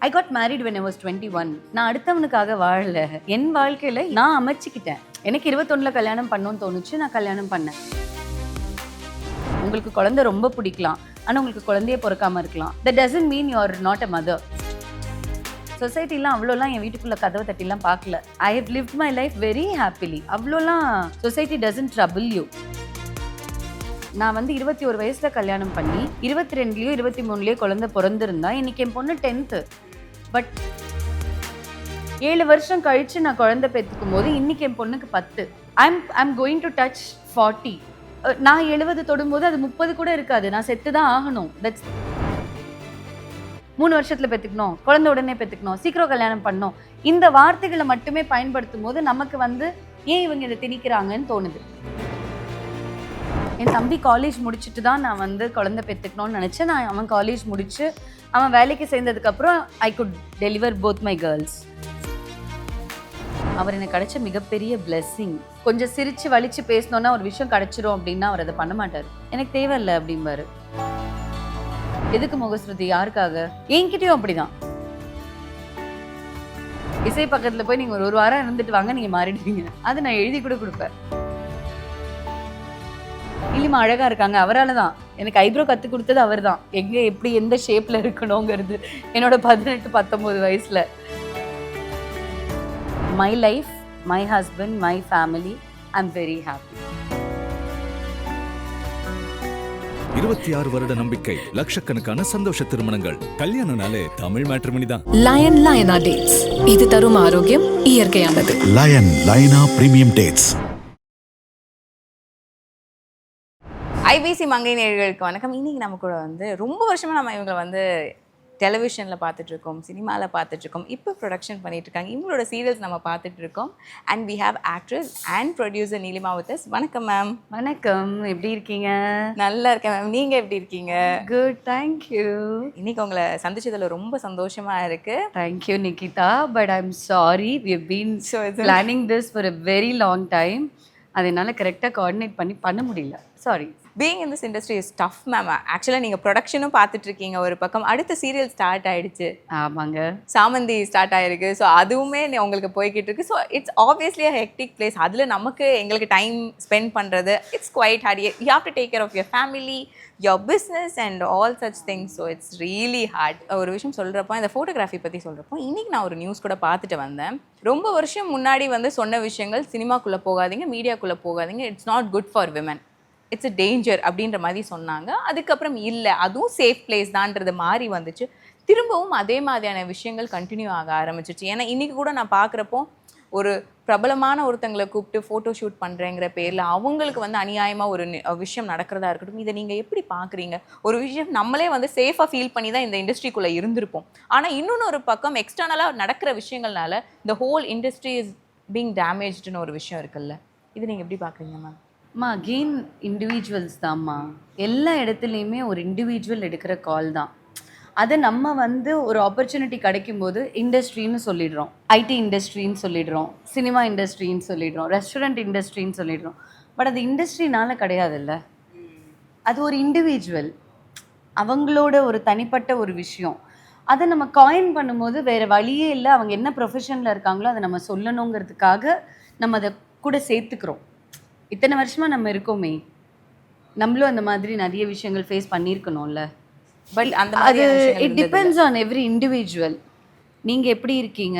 I got married when I was 21. நான் அடுத்தவனுக்காக வாழல, என் வாழ்க்கையில நான் அமைச்சிக்கிட்டேன். எனக்கு 21ல கல்யாணம் பண்ணணும்னு தோணுச்சு, நான் கல்யாணம் பண்ணேன். உங்களுக்கு குழந்தை ரொம்ப பிடிக்கலாம், ஆனால் உங்களுக்கு குழந்தையே பிறக்காம இருக்கலாம். That doesn't mean you are not a mother. சொசைட்டிலாம் அவ்வளோலாம் என் வீட்டுக்குள்ள கதவை தட்டிலாம் பார்க்கல. I have lived my life very happily. அவ்வளோலாம் சொசைட்டி டசன்ட் ட்ரபிள் யூ. நான் வந்து 21 வயசுல கல்யாணம் பண்ணி 22லயோ 23லயோ குழந்தை பிறந்திருந்தா இன்னைக்கு என் பொண்ணு 10th. பட் 7 வருஷம் கழிச்சு நான் குழந்தை பெற்றுக்கும் போது இன்னைக்கு என் பொண்ணுக்கு 10. I'm going to touch 40. நான் 70 தொடும்போது அது 30 கூட இருக்காது. நான் செத்து தான் ஆகணும். தட்ஸ் 3 வருஷத்துல பெற்றுக்கணும், குழந்தை உடனே பெற்றுக்கணும், சீக்கிரம் கல்யாணம் பண்ணணும். இந்த வார்த்தைகளை மட்டுமே பயன்படுத்தும் போது நமக்கு வந்து ஏன் இவங்க இதை திணிக்கிறாங்கன்னு தோணுது. என் தம்பி காலேஜ் முடிச்சுட்டு தான் நான் வந்து குழந்தை பெற்றுக்கணும்னு நினச்சேன். நான் அவன் காலேஜ் முடிச்சு அவன் வேலைக்கு சேர்ந்ததுக்கப்புறம் I could deliver both my girls. அவர் எனக்கு கிடைச்ச மிகப்பெரிய பிளெஸ்ஸிங். கொஞ்சம் சிரிச்சு வலிச்சு பேசணுன்னா ஒரு விஷயம் கிடைச்சிரும் அப்படின்னா அவர் அதை பண்ண மாட்டார். எனக்கு தேவையில்லை அப்படிம்பாரு. எதுக்கு முகஸ்ருதி, யாருக்காக? என்கிட்டயும் அப்படிதான். இசை பக்கத்துல போய் நீங்க ஒரு வாரம் இருந்துட்டு வாங்க, நீங்க மாறிடுவீங்க. அது நான் எழுதி கூட கொடுப்பேன். இல்லைமா அழகா இருக்காங்க, அவரால் தான். எனக்கு ஐப்ரோ கத்து கொடுத்தது அவர் தான். எங்க எப்படி எந்த ஷேப்ல இருக்கணுங்கிறது என்னோட 18-19 வயசுல. My life, my husband, my family, I am very happy. 26 வருட நம்பிக்கை, லட்சக்கணக்கான சந்தோஷ திருமணங்கள். கல்யாணம்னாலே தமிழ் மேட்ரிமோனி தான். லயன் லயனா டேட்ஸ், இது தரும் ஆரோக்கியம் இயற்கையானது. லயன் லயனா பிரீமியம் டேட்ஸ். ஐபிசி மங்கை நேயர்களுக்கு வணக்கம். இன்னைக்கு நம்ம கூட வந்து ரொம்ப வருஷமாக நம்ம இவங்களை வந்து டெலிவிஷனில் பார்த்துட்ருக்கோம், சினிமாவில் பார்த்துட்ருக்கோம், இப்போ ப்ரொடக்ஷன் பண்ணிகிட்ருக்காங்க. இவங்களோட சீரியல்ஸ் நம்ம பார்த்துட்ருக்கோம். And we have actress and producer Neelima with us. வணக்கம் மேம். வணக்கம், எப்படி இருக்கீங்க? நல்லா இருக்கேன் மேம், நீங்கள் எப்படி இருக்கீங்க? Good, thank you. இன்னைக்கு உங்களை சந்திச்சதில் ரொம்ப சந்தோஷமாக இருக்குது. Thank you Nikita, but I am sorry, we have been planning this for a very long time. அதை என்னால் கரெக்டாக கோஆர்டினேட் பண்ண முடியல, sorry. Being in this industry is tough ma'am. ஆக்சுவலாக நீங்கள் ப்ரொடக்ஷனும் பார்த்துட்ருக்கீங்க ஒரு பக்கம், அடுத்த சீரியல் ஸ்டார்ட் ஆகிடுச்சு. ஆமாங்க, சாமந்தி ஸ்டார்ட் ஆகிருக்கு. ஸோ அதுவுமே உங்களுக்கு போய்கிட்டு இருக்கு. So it's obviously hectic place. அதில் நமக்கு எங்களுக்கு டைம் ஸ்பெண்ட் பண்ணுறது it's quite hard. You have to take care of your family, your business and all such things. So it's really hard. ஒரு விஷயம் சொல்கிறப்போ, இந்த ஃபோட்டோகிராஃபி பற்றி சொல்கிறப்போ, இன்றைக்கி நான் ஒரு நியூஸ் கூட பார்த்துட்டு வந்தேன். ரொம்ப வருஷம் முன்னாடி வந்து சொன்ன விஷயங்கள், சினிமாக்குள்ளே போகாதீங்க, மீடியாக்குள்ளே போகாதீங்க, it's not good for women, it's a danger அப்படின்ற மாதிரி சொன்னாங்க. அதுக்கப்புறம் இல்லை, அதுவும் சேஃப் பிளேஸ் தான்றது மாதிரி வந்துச்சு. திரும்பவும் அதே மாதிரியான விஷயங்கள் கண்டினியூ ஆக ஆரம்பிச்சிச்சு. ஏன்னா இன்றைக்கி கூட நான் பார்க்குறப்போ ஒரு பிரபலமான ஒருத்தங்களை கூப்பிட்டு ஃபோட்டோ ஷூட் பண்ணுறேங்கிற பேரில் அவங்களுக்கு வந்து அநியாயமாக ஒரு விஷயம் நடக்கிறதா இருக்கட்டும். இதை நீங்கள் எப்படி பார்க்குறீங்க? ஒரு விஷயம் நம்மளே வந்து சேஃபாக ஃபீல் பண்ணி தான் இந்த இண்டஸ்ட்ரிக்குள்ளே இருந்திருப்போம். ஆனால் இன்னொன்று ஒரு பக்கம் எக்ஸ்டர்னலாக நடக்கிற விஷயங்கள்னால இந்த ஹோல் இண்டஸ்ட்ரி இஸ் பீங் டேமேஜ்டுன்னு ஒரு விஷயம் இருக்குல்ல, இது நீங்கள் எப்படி பார்க்குறீங்க மேம்? அம்மா அகெயின் இண்டிவிஜுவல்ஸ் தான்மா. எல்லா இடத்துலையுமே ஒரு இண்டிவிஜுவல் எடுக்கிற கால் தான். அதை நம்ம வந்து ஒரு ஆப்பர்ச்சுனிட்டி கிடைக்கும் போது இண்டஸ்ட்ரின்னு சொல்லிடுறோம், ஐடி இண்டஸ்ட்ரின்னு சொல்லிடுறோம், சினிமா இண்டஸ்ட்ரின்னு சொல்லிடுறோம், ரெஸ்டாரண்ட் இண்டஸ்ட்ரின்னு சொல்லிடுறோம். பட் அது இண்டஸ்ட்ரினால கிடையாதுல்ல, அது ஒரு இண்டிவிஜுவல், அவங்களோட ஒரு தனிப்பட்ட ஒரு விஷயம். அதை நம்ம காயின் பண்ணும்போது வேறு வழியே இல்லை. அவங்க என்ன ப்ரொஃபஷனில் இருக்காங்களோ அதை நம்ம சொல்லணுங்கிறதுக்காக நம்ம அதை கூட சேர்த்துக்கிறோம். இத்தனை வருஷமாக நம்ம இருக்கோமே, நம்மளும் அந்த மாதிரி நிறைய விஷயங்கள் ஃபேஸ் பண்ணியிருக்கணும்ல. பட் அந்த அது it depends on every individual. நீங்கள் எப்படி இருக்கீங்க,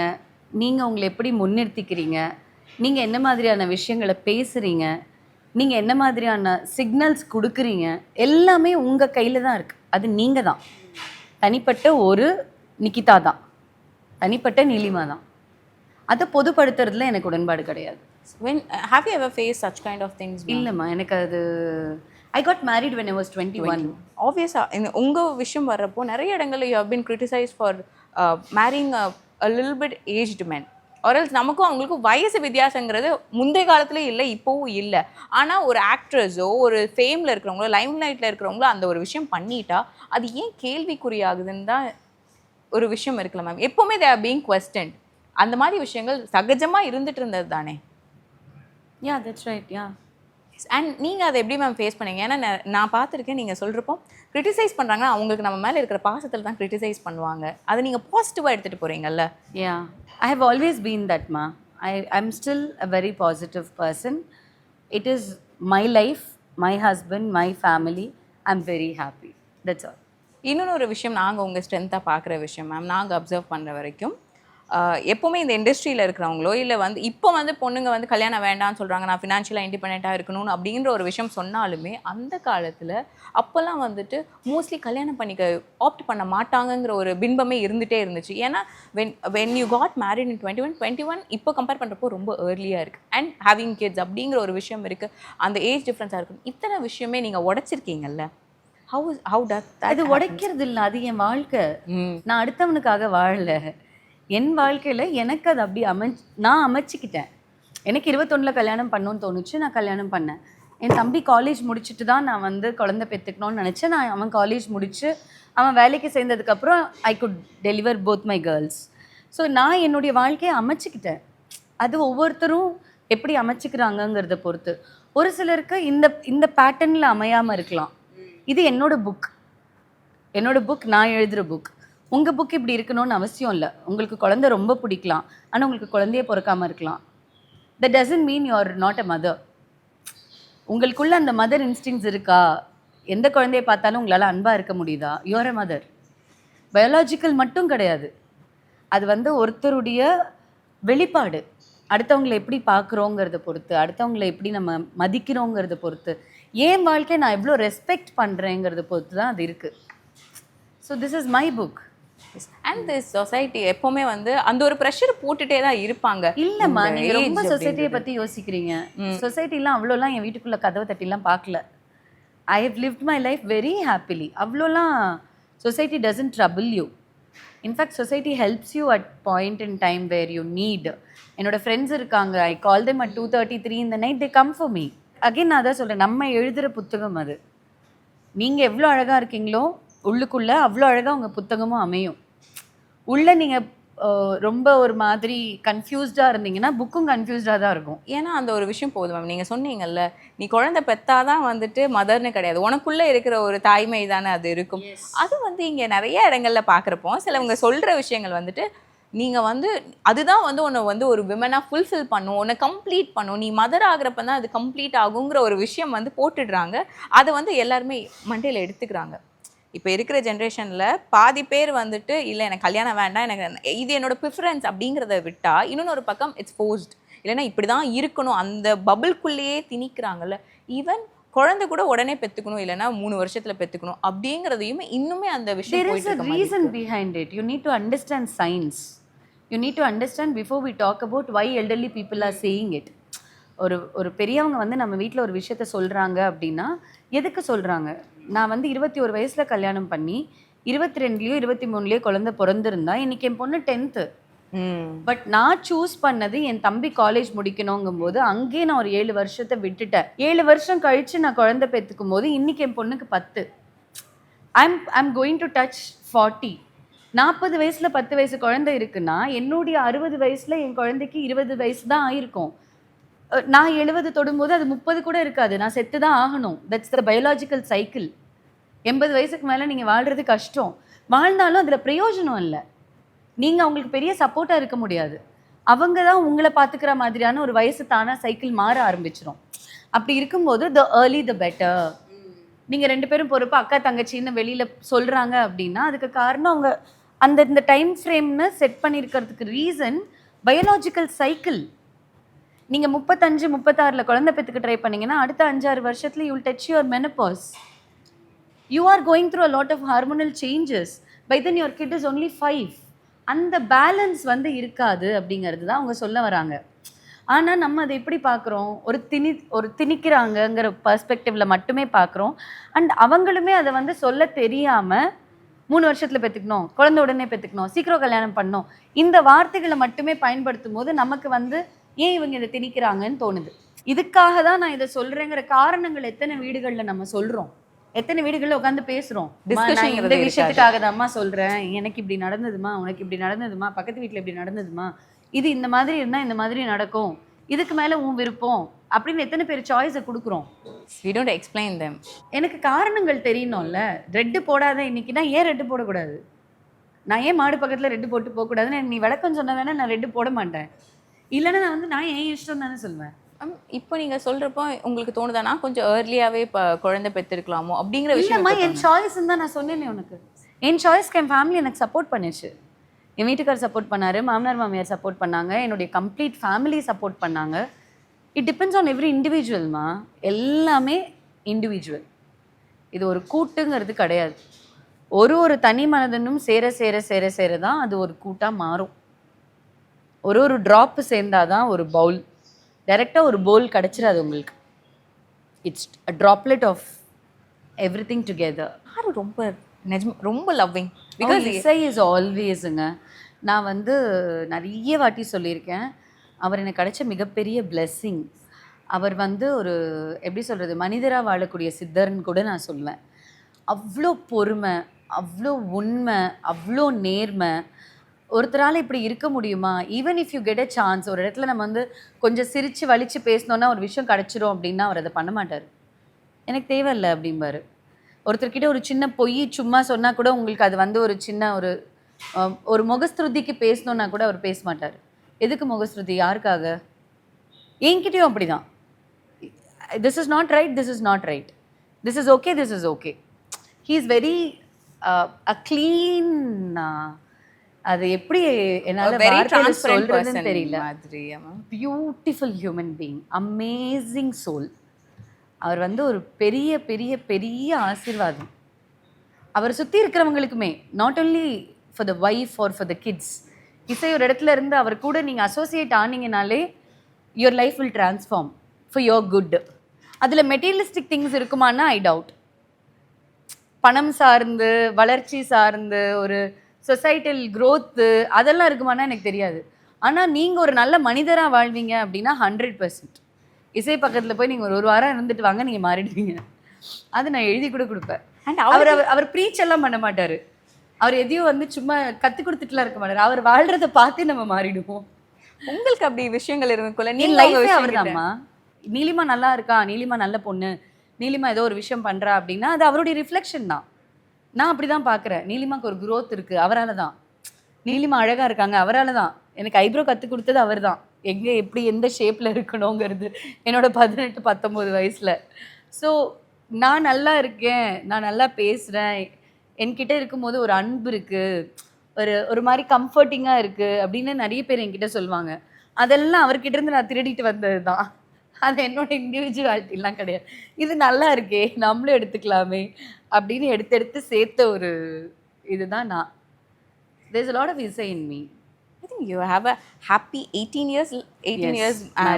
நீங்கள் உங்களை எப்படி முன்னிறுத்திக்கிறீங்க, நீங்கள் என்ன மாதிரியான விஷயங்களை பேசுகிறீங்க, நீங்கள் என்ன மாதிரியான சிக்னல்ஸ் கொடுக்குறீங்க, எல்லாமே உங்கள் கையில் தான் இருக்குது. அது நீங்கள் தான், தனிப்பட்ட ஒரு நிகிதா தான், தனிப்பட்ட நீலிமா தான். அதை பொதுப்படுத்துறதுல எனக்கு உடன்பாடு கிடையாது. When have you ever faced such kind of things? இல்லைம்மா, எனக்கு அது I got married when I was 21. ஆப்வியஸாக இந்த உங்கள் விஷயம் வர்றப்போ நிறைய இடங்களில் you have been criticise for marrying a little bit aged men. ஆர்எல்ஸ் நமக்கும் அவங்களுக்கும் வயசு வித்தியாசங்கிறது முந்தைய காலத்துலேயும் இல்லை, இப்போவும் இல்லை. ஆனால் ஒரு ஆக்ட்ரஸோ ஒரு ஃபேமில் இருக்கிறவங்களோ லைம் லைட்டில் இருக்கிறவங்களோ அந்த ஒரு விஷயம் பண்ணிட்டா அது ஏன் கேள்விக்குறியாகுதுன்னு தான் ஒரு விஷயம் இருக்குல்ல மேம். எப்போவுமே தே ஆர் பீயிங் குவெஸ்டன்ட். அந்த மாதிரி விஷயங்கள் சகஜமாக இருந்துட்டு இருந்தது தானே? Yeah, that's right, yeah. And நீங்கள் அதை எப்படி மேம் ஃபேஸ் பண்ணீங்க? ஏன்னா நான் பார்த்துருக்கேன், நீங்கள் சொல்கிறப்போ கிரிட்டிசைஸ் பண்ணுறாங்கன்னா அவங்களுக்கு நம்ம மேலே இருக்கிற பாசத்தில் தான் கிரிட்டிசைஸ் பண்ணுவாங்க. அதை நீங்கள் பாசிட்டிவாக எடுத்துகிட்டு போகிறீங்கல்ல? Yeah, I have always been that, ma. I'm still a very positive person. It is my life, my husband, my family. I'm very happy. That's all. இன்னொரு விஷயம் நாங்கள் உங்கள் ஸ்ட்ரென்த்தாக பார்க்குற விஷயம் மேம், நாங்கள் அப்சர்வ் பண்ணுற வரைக்கும் எப்போவுமே இந்த இண்டஸ்ட்ரியில் இருக்கிறவங்களோ இல்லை வந்து இப்போ வந்து பொண்ணுங்க வந்து கல்யாணம் வேண்டாம்னு சொல்கிறாங்க, நான் ஃபினான்ஷியலாக இண்டிபெண்ட்டாக இருக்கணும்னு அப்படின்ற ஒரு விஷயம் சொன்னாலுமே அந்த காலத்தில் அப்போல்லாம் வந்துட்டு மோஸ்ட்லி கல்யாணம் பண்ணிக்க ஆப்ட் பண்ண மாட்டாங்கங்கிற ஒரு பின்பமே இருந்துகிட்டே இருந்துச்சு. ஏன்னா வென் யூ காட் மேரிட் இன் 21 இப்போ கம்பேர் பண்ணுறப்போ ரொம்ப ஏர்லியாக இருக்குது. அண்ட் ஹேவிங் கிட்ஸ் அப்படிங்கிற ஒரு விஷயம் இருக்குது, அந்த ஏஜ் டிஃப்ரென்ஸாக இருக்கும். இத்தனை விஷயமே நீங்கள் உடைச்சிருக்கீங்கல்ல, how does that அது உடைக்கிறது இல்லை, அது என் வாழ்க்கை. நான் அடுத்தவனுக்காக வாழல. என் வாழ்க்கையில் எனக்கு அது அப்படி நான் அமைச்சிக்கிட்டேன். எனக்கு 21 கல்யாணம் பண்ணணும்னு தோணுச்சு, நான் கல்யாணம் பண்ணேன். என் தம்பி காலேஜ் முடிச்சுட்டு தான் நான் வந்து குழந்தை பெற்றுக்கணும்னு நினச்சேன். அவன் காலேஜ் முடிச்சு அவன் வேலைக்கு சேர்ந்ததுக்கப்புறம் I could deliver both my girls. So நான் என்னுடைய வாழ்க்கையை அமைச்சிக்கிட்டேன். அது ஒவ்வொருத்தரும் எப்படி அமைச்சிக்கிறாங்கங்கிறத பொறுத்து. ஒரு சிலருக்கு இந்த பேட்டர்னில் அமையாமல் இருக்கலாம். இது என்னோட புக், நான் எழுதுகிற புக். உங்கள் புக் இப்படி இருக்கணும்னு அவசியம் இல்லை. உங்களுக்கு குழந்தை ரொம்ப பிடிக்கலாம், ஆனால் உங்களுக்கு குழந்தையே பிறக்காமல் இருக்கலாம். That doesn't mean you are not a mother. உங்களுக்குள்ள அந்த மதர் இன்ஸ்டிங்ஸ் இருக்கா? எந்த குழந்தையை பார்த்தாலும் உங்களால் அன்பாக இருக்க முடியுதா? You are a mother. Biological மட்டும் கிடையாது, அது வந்து ஒருத்தருடைய வெளிப்பாடு. அடுத்தவங்களை எப்படி பார்க்குறோங்கிறத பொறுத்து, அடுத்தவங்களை எப்படி நம்ம மதிக்கிறோங்கிறத பொறுத்து, என் வாழ்க்கையை நான் எவ்வளோ ரெஸ்பெக்ட் பண்ணுறேங்கிறத பொறுத்து தான் அது இருக்குது. So this is my book. And this society எப்போவுமே வந்து அந்த ஒரு ப்ரெஷர் போட்டுகிட்டே தான் இருப்பாங்க. இல்லைம்மா, நீங்கள் ரொம்ப சொசைட்டியை பற்றி யோசிக்கிறீங்க. சொசைட்டிலாம் அவ்வளோலாம் என் வீட்டுக்குள்ளே கதவை தட்டிலாம் பார்க்கல. I have lived my life very happily. அவ்வளோலாம் society doesn't trouble you. In fact society helps you at point in time where you need. என்னோட ஃப்ரெண்ட்ஸ் இருக்காங்க, I call them at 2:33 in the night, they come for me. Again நான் அதான் சொல்கிறேன், நம்ம எழுதுகிற புத்தகம் அது. நீங்கள் எவ்வளோ அழகாக இருக்கீங்களோ உள்ளுக்குள்ளே அவ்வளோ அழகாக உங்கள் புத்தகமும் அமையும். உள்ளே நீங்கள் ரொம்ப ஒரு மாதிரி கன்ஃபியூஸ்டாக இருந்தீங்கன்னா புக்கும் கன்ஃபியூஸ்டாக தான் இருக்கும். ஏன்னா அந்த ஒரு விஷயம் போதும் மேம். நீங்கள் சொன்னீங்கல்ல, நீ குழந்தை பெற்றாதான் வந்துட்டு மதர்னு கிடையாது, உனக்குள்ளே இருக்கிற ஒரு தாய்மை தானே அது இருக்கும். அது வந்து இங்கே நிறைய இடங்கள்ல பார்க்குறப்போ சிலவங்க சொல்கிற விஷயங்கள் வந்துட்டு நீங்கள் வந்து அதுதான் வந்து உன்னை வந்து ஒரு விமனாக ஃபுல்ஃபில் பண்ணும், உன்னை கம்ப்ளீட் பண்ணும், நீ மதர் ஆகிறப்ப தான் அது கம்ப்ளீட் ஆகுங்கிற ஒரு விஷயம் வந்து போட்டுடுறாங்க. அதை வந்து எல்லாருமே மண்டையில் எடுத்துக்கிறாங்க. இப்போ இருக்கிற ஜென்ரேஷனில் பாதி பேர் வந்துட்டு இல்லை எனக்கு கல்யாணம் வேண்டாம், எனக்கு இது என்னோட ப்ரிஃபரன்ஸ் அப்படிங்கிறத விட்டால் இன்னொரு பக்கம் இட்ஸ் ஃபோர்ஸ்ட், இல்லைன்னா இப்படி தான் இருக்கணும் அந்த பபிள்குள்ளேயே திணிக்கிறாங்கல்ல. ஈவன் குழந்தை கூட உடனே பெற்றுக்கணும், இல்லைன்னா 3 வருஷத்தில் பெற்றுக்கணும் அப்படிங்கிறதையுமே இன்னுமே அந்த விஷயம். There is a reason behind it. You need to understand science. You need to understand before we talk about why elderly people are saying it. ஒரு பெரியவங்க வந்து நம்ம வீட்டில் ஒரு விஷயத்த சொல்கிறாங்க அப்படின்னா எதுக்கு சொல்கிறாங்க? நான் வந்து 21 வயசில் கல்யாணம் பண்ணி 22லயோ 23லயோ குழந்தை பிறந்திருந்தா இன்னைக்கு என் பொண்ணு 10th. பட் நான் சூஸ் பண்ணது என் தம்பி காலேஜ் முடிக்கணுங்கும் போது அங்கேயே நான் ஒரு 7 வருஷத்தை விட்டுட்டேன். 7 வருஷம் கழித்து நான் குழந்தை பெற்றுக்கும் போது இன்னைக்கு என் பொண்ணுக்கு 10. I'm going to touch 40. 40 வயசில் 10 வயசு குழந்தை இருக்குன்னா என்னுடைய 60 வயசில் என் குழந்தைக்கு 20 வயசு தான் ஆயிருக்கும். நான் 70 தொடும்போது அது 30 கூட இருக்காது, நான் செத்து தான் ஆகணும். That's the biological cycle. 80 வயசுக்கு மேலே நீங்கள் வாழ்கிறது கஷ்டம். வாழ்ந்தாலும் அதில் பிரயோஜனம் இல்லை. நீங்கள் அவங்களுக்கு பெரிய சப்போர்ட்டாக இருக்க முடியாது. அவங்க தான் உங்களை பார்த்துக்கிற மாதிரியான ஒரு வயசு தானாக சைக்கிள் மாற ஆரம்பிச்சிடும். அப்படி இருக்கும்போது த ஏர்லி த பெட்டர். நீங்கள் 2 பேரும் பொறுப்பு அக்கா தங்கச்சின்னு வெளியில் சொல்கிறாங்க அப்படின்னா அதுக்கு காரணம் அவங்க இந்த டைம் ஃப்ரேம்னு செட் பண்ணியிருக்கிறதுக்கு ரீசன் பயாலாஜிக்கல் சைக்கிள். நீங்கள் 35, 36 குழந்தை பெற்றுக்க ட்ரை பண்ணிங்கன்னா அடுத்த 5-6 வருஷத்துல you will touch your menopause. You are going through a lot of hormonal changes. By then your kid is only 5. அந்த பேலன்ஸ் வந்து இருக்காது அப்படிங்கிறது தான் அவங்க சொல்ல வராங்க. ஆனால் நம்ம அதை எப்படி பார்க்குறோம்? ஒரு திணிக்கிறாங்கங்கிற பர்ஸ்பெக்டிவில் மட்டுமே பார்க்குறோம். அண்ட் அவங்களுமே அதை வந்து சொல்ல தெரியாமல் 3 வருஷத்தில் பெற்றுக்கணும், குழந்தை உடனே பெற்றுக்கணும், சீக்கிரம் கல்யாணம் பண்ணணும், இந்த வார்த்தைகளை மட்டுமே பயன்படுத்தும் போது நமக்கு வந்து ஏன் இவங்க இதை திணிக்கிறாங்கன்னு தோணுது. இதுக்காக தான் நான் இதை சொல்கிறேங்கிற காரணங்கள் எத்தனை வீடுகளில் நம்ம சொல்கிறோம், எத்தனை வீடுகளில் உட்காந்து பேசுகிறோம். இந்த விஷயத்துக்காக தான் அம்மா சொல்கிறேன், எனக்கு இப்படி நடந்ததுமா, உனக்கு இப்படி நடந்ததுமா, பக்கத்து வீட்டில் இப்படி நடந்ததுமா, இது இந்த மாதிரி இருந்தால் இந்த மாதிரி நடக்கும், இதுக்கு மேலே உன் விருப்பம் அப்படின்னு எத்தனை பேர் சாய்ஸை கொடுக்குறோம். we don't explain them. எனக்கு காரணங்கள் தெரியணும்ல. ரெட்டு போடாத இன்னைக்குன்னா ஏன் ரெட்டு போடக்கூடாது? நான் ஏன் மாடு பக்கத்தில் ரெட்டு போட்டு போகக்கூடாதுன்னு நீ விளக்கம் சொன்ன வேணா நான் ரெட்டு போட மாட்டேன். இல்லைன்னா நான் வந்து நான் ஏன் இஷ்டம் தானே சொல்லுவேன். இப்போ நீங்கள் சொல்கிறப்போ உங்களுக்கு தோணுதானா கொஞ்சம் ஏர்லியாகவே இப்போ குழந்தை பெற்றிருக்கலாமோ அப்படிங்கிற விஷயம்? இல்லைம்மா, என் சாய்ஸ்ன்னு தான் நான் சொன்னேனே உனக்கு. என் சாய்ஸ்க்கு என் ஃபேமிலி எனக்கு சப்போர்ட் பண்ணிச்சு. என் வீட்டுக்கார் சப்போர்ட் பண்ணாரு, மாமனார் மாமியார் சப்போர்ட் பண்ணாங்க, என்னுடைய கம்ப்ளீட் ஃபேமிலி சப்போர்ட் பண்ணாங்க. இட் டிபெண்ட்ஸ் ஆன் எவ்ரி இண்டிவிஜுவல்மா. எல்லாமே இண்டிவிஜுவல். இது ஒரு கூட்டுங்கிறது கிடையாது. ஒரு தனி மனிதனும் சேர சேர சேர சேர தான் அது ஒரு கூட்டாக மாறும். ஒரு ட்ராப்பு சேர்ந்தாதான் ஒரு பவுல். டைரெக்டாக ஒரு பவுல் கிடச்சிடாது உங்களுக்கு. It's a droplet of everything together. யாரும் ரொம்ப லவ்விங்? பிகாஸ் இசை இஸ் ஆல்வேஸுங்க. நான் வந்து நிறைய வாட்டி சொல்லியிருக்கேன், அவர் எனக்கு கிடைச்ச மிகப்பெரிய பிளெஸ்ஸிங். அவர் வந்து ஒரு எப்படி சொல்கிறது, மனிதராக வாழக்கூடிய சித்தர்ன்னு கூட நான் சொல்லுவேன். அவ்வளோ பொறுமை, அவ்வளோ உண்மை, அவ்வளோ நேர்மை. ஒருத்தரால் இப்படி இருக்க முடியுமா? Even if you get a chance, ஒரு இடத்துல நம்ம வந்து கொஞ்சம் சிரித்து வலித்து பேசினோன்னா ஒரு விஷயம் கிடச்சிரும் அப்படின்னா அவர் அதை பண்ண மாட்டார். எனக்கு தேவையில்லை அப்படிம்பாரு. ஒருத்தர்கிட்ட ஒரு சின்ன பொய் சும்மா சொன்னால் கூட உங்களுக்கு அது வந்து ஒரு சின்ன ஒரு முகஸ்துதிக்கு பேசணுன்னா கூட அவர் பேச மாட்டார். எதுக்கு முகஸ்துதி? யாருக்காக? என்கிட்டயும் அப்படி தான். This is not right, this is not right, this is okay, this is okay. He is very a clean, அது எப்படி என்னால் வார்த்தையில சொல்றதுன்னு தெரியல. Beautiful human being, amazing soul. அவர் வந்து ஒரு பெரிய பெரிய பெரிய ஆசீர்வாதம். அவர் சுற்றி இருக்கிறவங்களுக்குமே, not only for the wife or for the kids. இசை ஒரு இடத்துல இருந்து அவர் கூட நீங்கள் அசோசியேட் ஆனீங்கனாலே your life will transform for your good. அதில் மெட்டீரியலிஸ்டிக் திங்ஸ் இருக்குமானா ஐ டவுட். பணம் சார்ந்து, வளர்ச்சி சார்ந்து, ஒரு சொசைட்டல் க்ரோத்து அதெல்லாம் இருக்குமானா எனக்கு தெரியாது. ஆனால் நீங்கள் ஒரு நல்ல மனிதராக வாழ்வீங்க அப்படின்னா 100%. இசை பக்கத்தில் போய் நீங்கள் ஒரு வாரம் இருந்துட்டு வாங்க, நீங்கள் மாறிடுவீங்க. அது நான் எழுதி கூட கொடுப்பேன். அண்ட் அவர் ப்ரீச் எல்லாம் பண்ண மாட்டார். அவர் எதையும் வந்து சும்மா கற்றுக் கொடுத்துட்டுலாம் இருக்க மாட்டார். அவர் வாழ்கிறத பார்த்து நம்ம மாறிடுவோம். உங்களுக்கு அப்படி விஷயங்கள் இருக்குல்ல? நீ லைஃபே அவர் தான்மா. நீலிமா நல்லா இருக்கா, நீலிமா நல்ல பொண்ணு, நீலிமா ஏதோ ஒரு விஷயம் பண்ணுறா அப்படின்னா அது அவருடைய ரிஃப்ளெக்ஷன் தான். நான் அப்படி தான் பார்க்குறேன். நீலிமாவுக்கு ஒரு க்ரோத் இருக்குது, அவரால் தான். நீலிமா அழகாக இருக்காங்க, அவரால் தான். எனக்கு ஐப்ரோ கற்றுக் கொடுத்தது அவர் தான். எங்கே எப்படி எந்த ஷேப்பில் இருக்கணுங்கிறது என்னோட 18-19 வயசில். ஸோ நான் நல்லா இருக்கேன், நான் நல்லா பேசுகிறேன், என்கிட்ட இருக்கும்போது ஒரு அன்பு இருக்குது, ஒரு மாதிரி கம்ஃபர்டிங்காக இருக்குது அப்படின்னு நிறைய பேர் என்கிட்ட சொல்லுவாங்க. அதெல்லாம் அவர்கிட்டருந்து நான் திருடிட்டு வந்தது தான். அது என்னோட இண்டிவிஜுவாலிட்டிலாம் கிடையாது. இது நல்லா இருக்கே, நம்மளும் எடுத்துக்கலாமே அப்படின்னு எடுத்து சேர்த்த ஒரு இதுதான் நான். There's a lot of Isai in me. I think you have a happy 18 years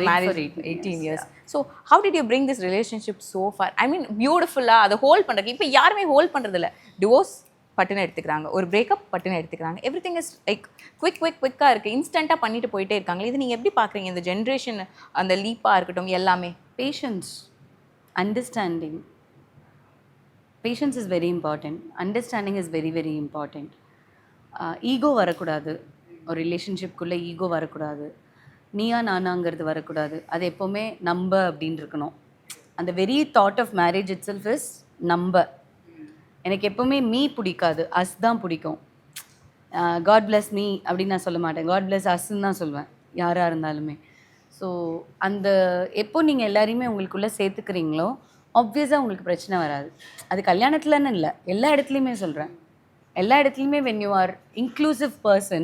married for 18 years. So how did you bring this relationship so far? I mean, beautiful. அதை ஹோல்ட் பண்ணுறதுக்கு இப்போ யாருமே ஹோல்ட் பண்ணுறதில்ல. Divorce பட்டுன்னு எடுத்துக்கிறாங்க, ஒரு breakup பட்டுன்னு எடுத்துக்கிறாங்க. எவ்ரிதிங் இஸ் லைக் குவிக்காக இருக்குது, இன்ஸ்டண்ட்டாக பண்ணிட்டு போயிட்டே இருக்காங்க. இது நீங்கள் எப்படி பார்க்குறீங்க? இந்த ஜென்ரேஷன், அந்த லீப்பாக இருக்கட்டும், எல்லாமே. Patience, understanding. Patience is very important. Understanding is very very important. Ego வரக்கூடாது. ஒரு ரிலேஷன்ஷிப்குள்ளே ஈகோ வரக்கூடாது. நீயா நானாங்கிறது வரக்கூடாது. அது எப்போவுமே நம்ப அப்படின்னு இருக்கணும். அந்த very thought of marriage itself is நம்ப. எனக்கு எப்போவுமே மீ பிடிக்காது, அஸ் தான் பிடிக்கும். காட் பிளஸ் மீ அப்படின்னு நான் சொல்ல மாட்டேன், காட் பிளஸ் அஸ்ன்னு தான் சொல்லுவேன், யாராக இருந்தாலுமே. ஸோ அந்த எப்போ நீங்கள் எல்லாரையுமே உங்களுக்குள்ளே சேர்த்துக்கிறீங்களோ ஆப்வியஸாக உங்களுக்கு பிரச்சனை வராது. அது கல்யாணத்துலன்னு இல்லை, எல்லா இடத்துலையுமே சொல்கிறேன். எல்லா இடத்துலையுமே when you are inclusive person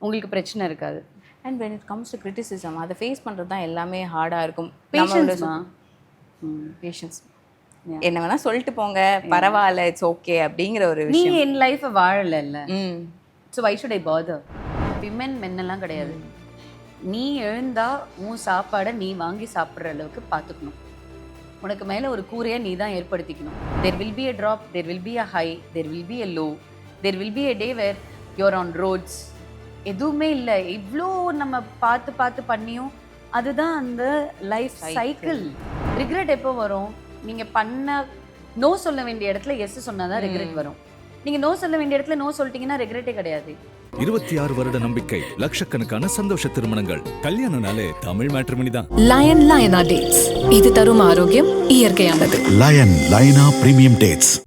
உங்களுக்கு பிரச்சனை இருக்காது. And when it comes to criticism, அதை ஃபேஸ் பண்ணுறது தான் எல்லாமே ஹார்டாக இருக்கும். பேஷன்ஸ். என்ன வேணால் சொல்லிட்டு போங்க, பரவாயில்ல, இட்ஸ் ஓகே அப்படிங்கிற ஒரு விஷயம். நீ என் லைஃப்பை வாழலைல்ல, so why should I bother? Women மென்னெல்லாம் கிடையாது. நீ எழுந்தா உன் சாப்பாடை நீ வாங்கி சாப்பிட்ற அளவுக்கு பார்த்துக்கணும். உனக்கு மேலே ஒரு கூரையை நீ தான் ஏற்படுத்திக்கணும். There will be a drop, there will be a high, there will be a low, there will be a day where you're on roads. எதுவுமே இல்லை, இவ்வளோ நம்ம பார்த்து பண்ணியும் அதுதான் அந்த லைஃப் சைக்கிள். ரிக்ரெட் எப்போ வரும்? நீங்கள் பண்ண நோ சொல்ல வேண்டிய இடத்துல எஸ் சொன்னால் தான் ரிக்ரெட் வரும். நீங்கள் நோ சொல்ல வேண்டிய இடத்துல நோ சொல்லிட்டீங்கன்னா ரிக்ரெட்டே கிடையாது. 26 வருட நம்பிக்கை, லட்சக்கணக்கான சந்தோஷ திருமணங்கள். கல்யாணம்னாலே தமிழ் மேட்ரிமோனி தான். லயன் லயனா டேட்ஸ். இது தரும் ஆரோக்கியம் இயற்கையானது. லயன் லைனா பிரீமியம் டேட்ஸ்.